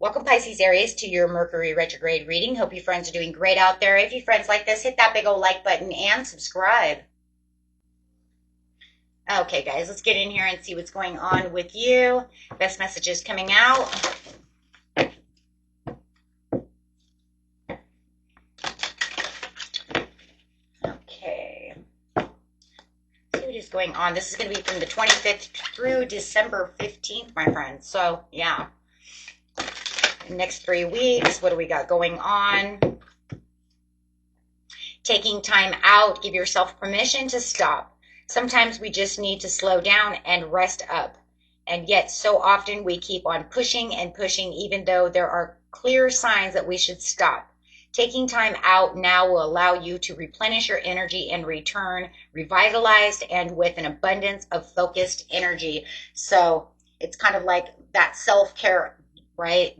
Welcome, Pisces, Aries, to your Mercury retrograde reading. Hope you friends are doing great out there. If you friends like this, hit that big old like button and subscribe. Okay, guys, let's get in here and see what's going on with you. Best messages coming out. Okay. See what is going on. This is going to be from the 25th through December 15th, my friends. So, yeah. Next 3 weeks, what do we got going on? Taking time out, give yourself permission to stop. Sometimes we just need to slow down and rest up. And yet so often we keep on pushing and pushing, even though there are clear signs that we should stop. Taking time out now will allow you to replenish your energy and return revitalized and with an abundance of focused energy. So it's kind of like that self-care, right?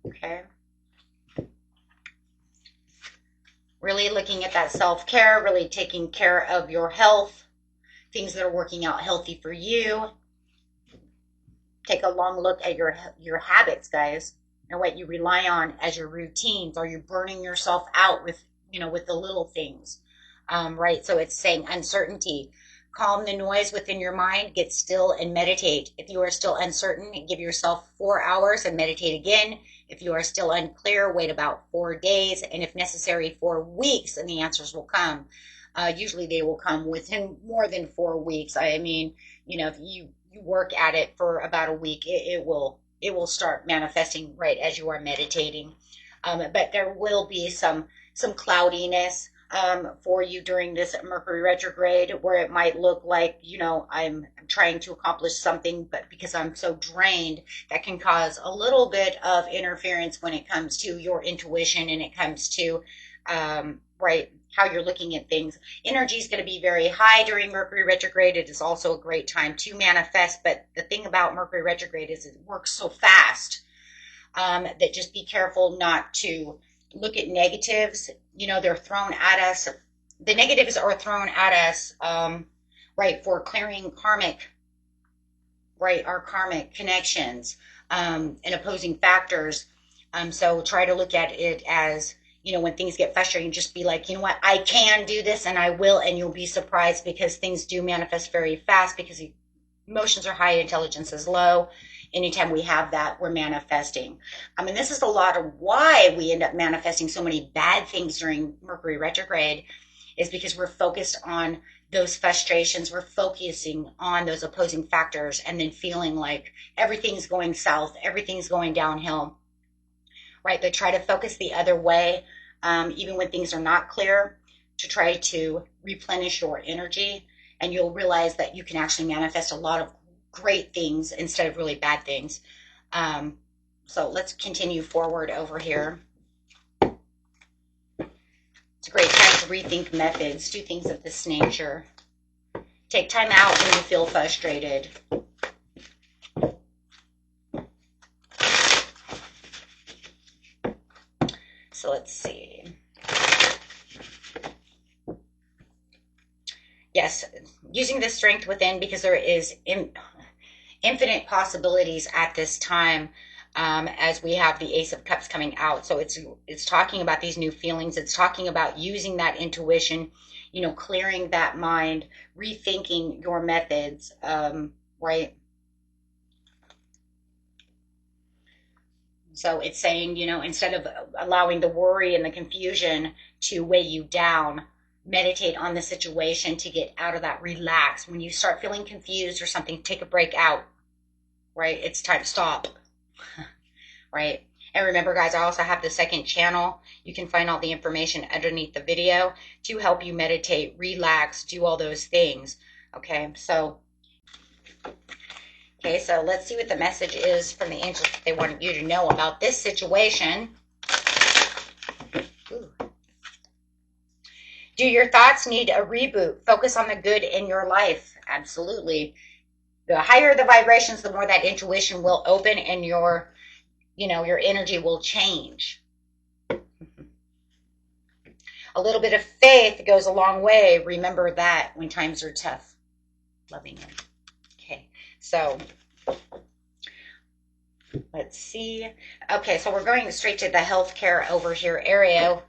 Okay. Really looking at that self-care, really taking care of your health, things that are working out healthy for you. Take a long look at your habits, guys, and what you rely on as your routines. Are you burning yourself out with, with the little things? Right? So it's saying uncertainty. Calm the noise within your mind, get still and meditate. If you are still uncertain, give yourself 4 hours and meditate again. If you are still unclear, wait about 4 days, and if necessary, 4 weeks, and the answers will come. Usually they will come within more than 4 weeks. I mean, if you work at it for about a week, it will start manifesting right as you are meditating. But there will be some cloudiness for you during this Mercury retrograde, where it might look like, I'm trying to accomplish something, but because I'm so drained, that can cause a little bit of interference when it comes to your intuition and it comes to, right, how you're looking at things. Energy is going to be very high during Mercury retrograde. It is also a great time to manifest, but the thing about Mercury retrograde is it works so fast that just be careful not to look at negatives. They're thrown at us. The negatives are thrown at us, right, for clearing karmic, right, our karmic connections and opposing factors. So try to look at it as, when things get frustrating, just be like, you know what, I can do this and I will, and you'll be surprised because things do manifest very fast because emotions are high, intelligence is low. Anytime we have that, we're manifesting. This is a lot of why we end up manifesting so many bad things during Mercury retrograde, is because we're focused on those frustrations. We're focusing on those opposing factors and then feeling like everything's going south, everything's going downhill, right? But try to focus the other way, even when things are not clear, to try to replenish your energy. And you'll realize that you can actually manifest a lot of great things instead of really bad things. So let's continue forward over here. It's a great time to rethink methods, do things of this nature. Take time out when you feel frustrated. So let's see. Yes, using the strength within, because there is infinite possibilities at this time, as we have the Ace of Cups coming out. So it's talking about these new feelings. It's talking about using that intuition, clearing that mind, rethinking your methods, right? So it's saying, instead of allowing the worry and the confusion to weigh you down, meditate on the situation to get out of that. Relax. When you start feeling confused or something, take a break out, right? It's time to stop, right? And remember, guys, I also have the second channel. You can find all the information underneath the video to help you meditate, relax, do all those things. Okay, so let's see what the message is from the angels that they want you to know about this situation. Ooh. Do your thoughts need a reboot? Focus on the good in your life. Absolutely. The higher the vibrations, the more that intuition will open and your energy will change. A little bit of faith goes a long way. Remember that when times are tough. Loving it. Okay, so Let's see. Okay, so we're going straight to the healthcare over here area.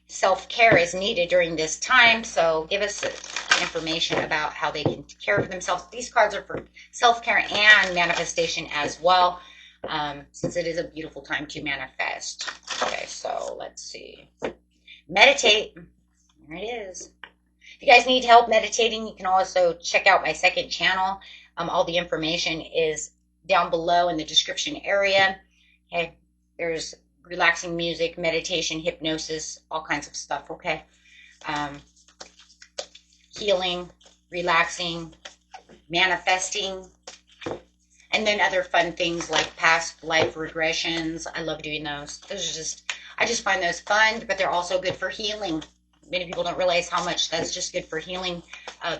Self-care is needed during this time, so give us information about how they can care for themselves. These cards are for self-care and manifestation as well, since it is a beautiful time to manifest. Okay, so let's see. Meditate. There it is. If you guys need help meditating, you can also check out my second channel. All the information is down below in the description area. Okay, there's relaxing music, meditation, hypnosis, all kinds of stuff. Okay, healing, relaxing, manifesting, and then other fun things like past life regressions. I love doing those. I just find those fun, but they're also good for healing. Many people don't realize how much that's just good for healing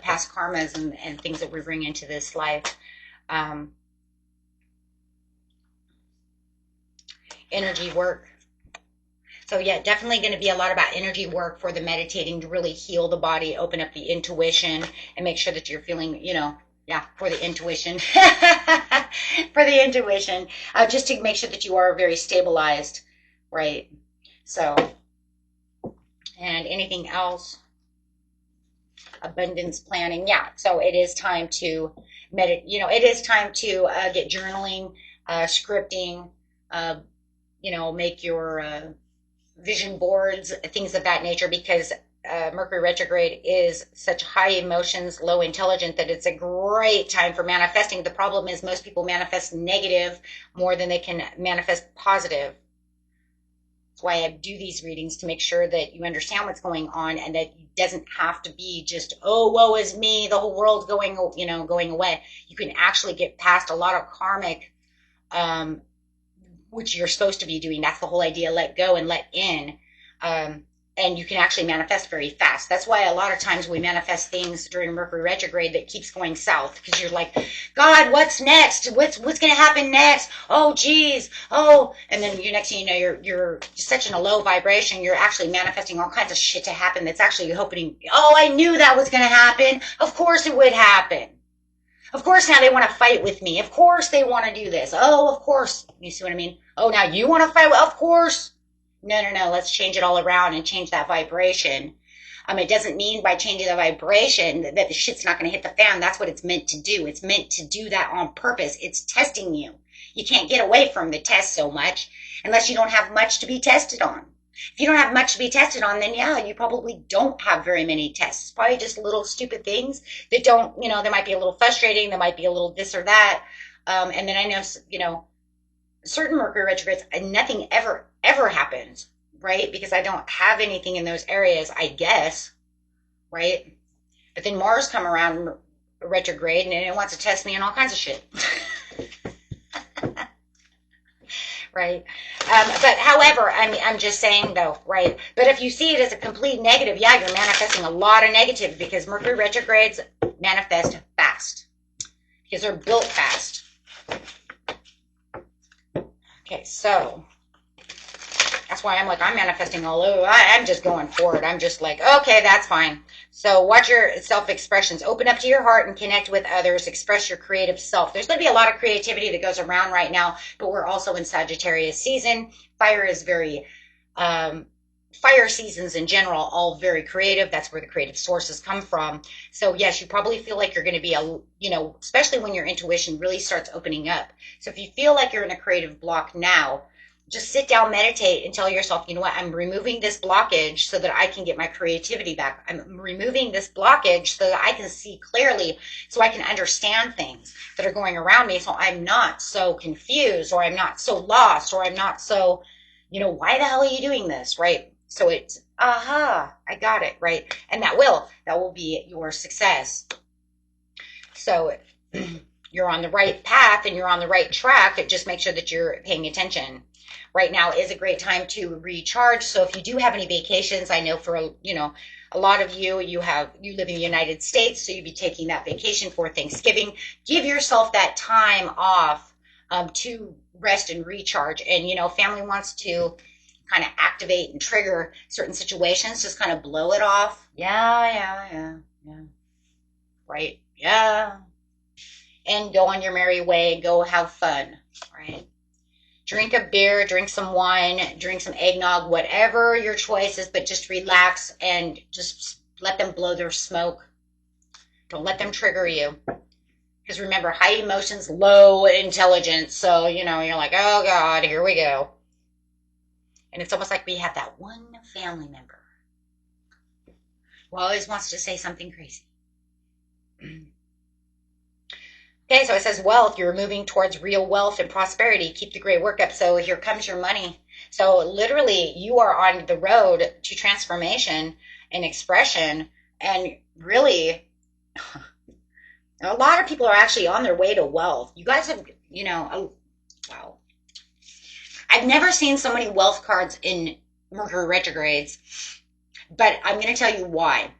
past karmas and things that we bring into this life. Energy work. So yeah, definitely going to be a lot about energy work for the meditating to really heal the body, open up the intuition, and make sure that you're feeling, yeah, for the intuition, for the intuition, just to make sure that you are very stabilized, right? So, and anything else? Abundance planning, yeah. So it is time to meditate. It is time to get journaling, scripting, make your vision boards, things of that nature, because Mercury retrograde is such high emotions, low intelligence, that it's a great time for manifesting. The problem is most people manifest negative more than they can manifest positive. That's why I do these readings, to make sure that you understand what's going on, and that it doesn't have to be just, oh, woe is me, the whole world's going away. You can actually get past a lot of karmic, which you're supposed to be doing. That's the whole idea. Let go and let in. And you can actually manifest very fast. That's why a lot of times we manifest things during Mercury retrograde that keeps going south, because you're like, God, what's next? What's going to happen next? Oh, geez. Oh, and then next thing you know, you're such in a low vibration. You're actually manifesting all kinds of shit to happen. That's actually hoping. Oh, I knew that was going to happen. Of course it would happen. Of course now they want to fight with me. Of course they want to do this. Oh, of course. You see what I mean? Oh, now you want to fight? Of course. No. Let's change it all around and change that vibration. It doesn't mean by changing the vibration that the shit's not going to hit the fan. That's what it's meant to do. It's meant to do that on purpose. It's testing you. You can't get away from the test so much unless you don't have much to be tested on. If you don't have much to be tested on, then yeah, you probably don't have very many tests. It's probably just little stupid things that don't, they might be a little frustrating. They might be a little this or that. And then I know, certain Mercury retrogrades, nothing ever happens, right? Because I don't have anything in those areas, I guess, right? But then Mars come around retrograde and it wants to test me on all kinds of shit. Right? But however, I'm just saying though, right? But if you see it as a complete negative, yeah, you're manifesting a lot of negative, because Mercury retrogrades manifest fast because they're built fast. Okay, so that's why I'm manifesting all over. I'm just going for it. I'm just like, okay, that's fine. So watch your self-expressions. Open up to your heart and connect with others. Express your creative self. There's going to be a lot of creativity that goes around right now, but we're also in Sagittarius season. Fire is very, fire seasons in general, all very creative. That's where the creative sources come from. So yes, you probably feel like you're going to be especially when your intuition really starts opening up. So if you feel like you're in a creative block now, just sit down, meditate, and tell yourself, you know what, I'm removing this blockage so that I can get my creativity back. I'm removing this blockage so that I can see clearly, so I can understand things that are going around me, so I'm not so confused, or I'm not so lost, or I'm not so, why the hell are you doing this, right? So it's, aha, I got it, right? And that will be your success. So you're on the right path and you're on the right track. Just make sure that you're paying attention. Right now is a great time to recharge. So if you do have any vacations, I know for, a lot of you live in the United States, so you'll be taking that vacation for Thanksgiving. Give yourself that time off to rest and recharge. And, family wants to kind of activate and trigger certain situations, just kind of blow it off. Yeah. Right? Yeah. And go on your merry way, go have fun, right? Drink a beer, drink some wine, drink some eggnog, whatever your choice is, but just relax and just let them blow their smoke. Don't let them trigger you. Because remember, high emotions, low intelligence. So, you know, you're like, oh God, here we go. And it's almost like we have that one family member who always wants to say something crazy. Okay, so it says wealth. You're moving towards real wealth and prosperity. Keep the great work up. So here comes your money. So literally, you are on the road to transformation and expression. And really, a lot of people are actually on their way to wealth. You guys have, you know, wow. I've never seen so many wealth cards in Mercury retrogrades, but I'm going to tell you why.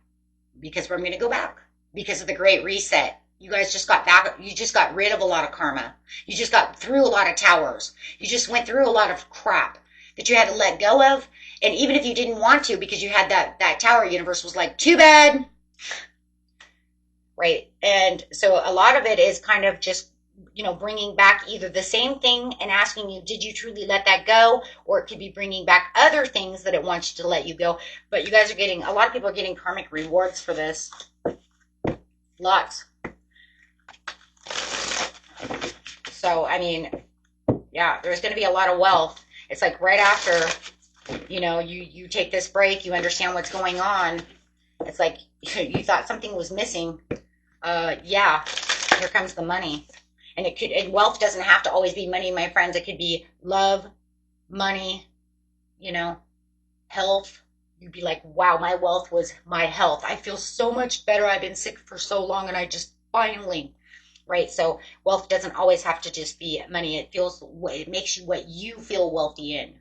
Because I'm going to go back. Because of the Great Reset. You guys just got back. You just got rid of a lot of karma. You just got through a lot of towers. You just went through a lot of crap that you had to let go of. And even if you didn't want to, because you had that tower, universe was like, too bad. Right. And so a lot of it is kind of just, you know, bringing back either the same thing and asking you, did you truly let that go? Or it could be bringing back other things that it wants you to let you go. But you guys are getting, a lot of people are getting karmic rewards for this. Lots. So, I mean, yeah, there's going to be a lot of wealth. It's like right after, you know, you take this break, you understand what's going on. It's like you thought something was missing. Yeah, here comes the money. And it could, and wealth doesn't have to always be money, my friends. It could be love, money, you know, health. You'd be like, wow, my wealth was my health. I feel so much better. I've been sick for so long and I just finally, right? So wealth doesn't always have to just be money. It makes you what you feel wealthy in.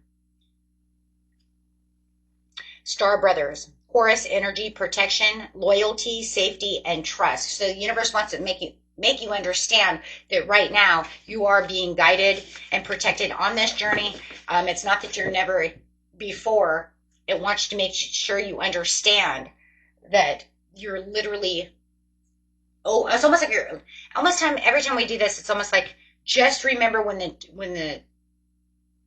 Star Brothers, Horus energy, protection, loyalty, safety, and trust. So the universe wants to make you understand that right now you are being guided and protected on this journey. It's not that you're never before. It wants to make sure you understand that you're literally, oh, it's almost like every time we do this, it's almost like, just remember when the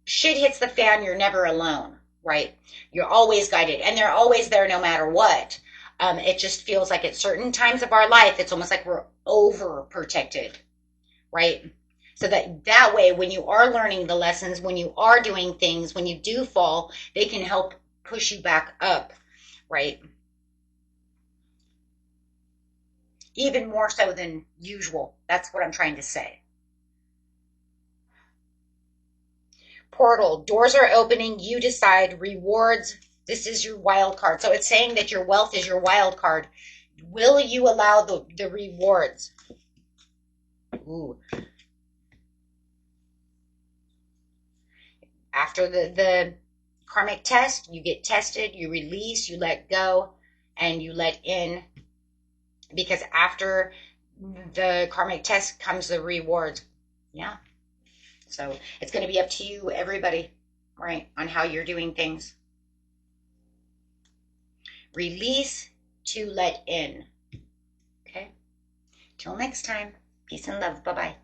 shit hits the fan, you're never alone, right? You're always guided and they're always there no matter what. It just feels like at certain times of our life, it's almost like we're overprotected, right? So that way, when you are learning the lessons, when you are doing things, when you do fall, they can help push you back up, right? Even more so than usual. That's what I'm trying to say. Portal, doors are opening. You decide. Rewards. This is your wild card. So it's saying that your wealth is your wild card. Will you allow the rewards? Ooh. After the karmic test, you get tested, you release, you let go, and you let in. Because after the karmic test comes the rewards. Yeah. So it's going to be up to you, everybody, right, on how you're doing things. Release to let in. Okay? Till next time. Peace and love. Bye-bye.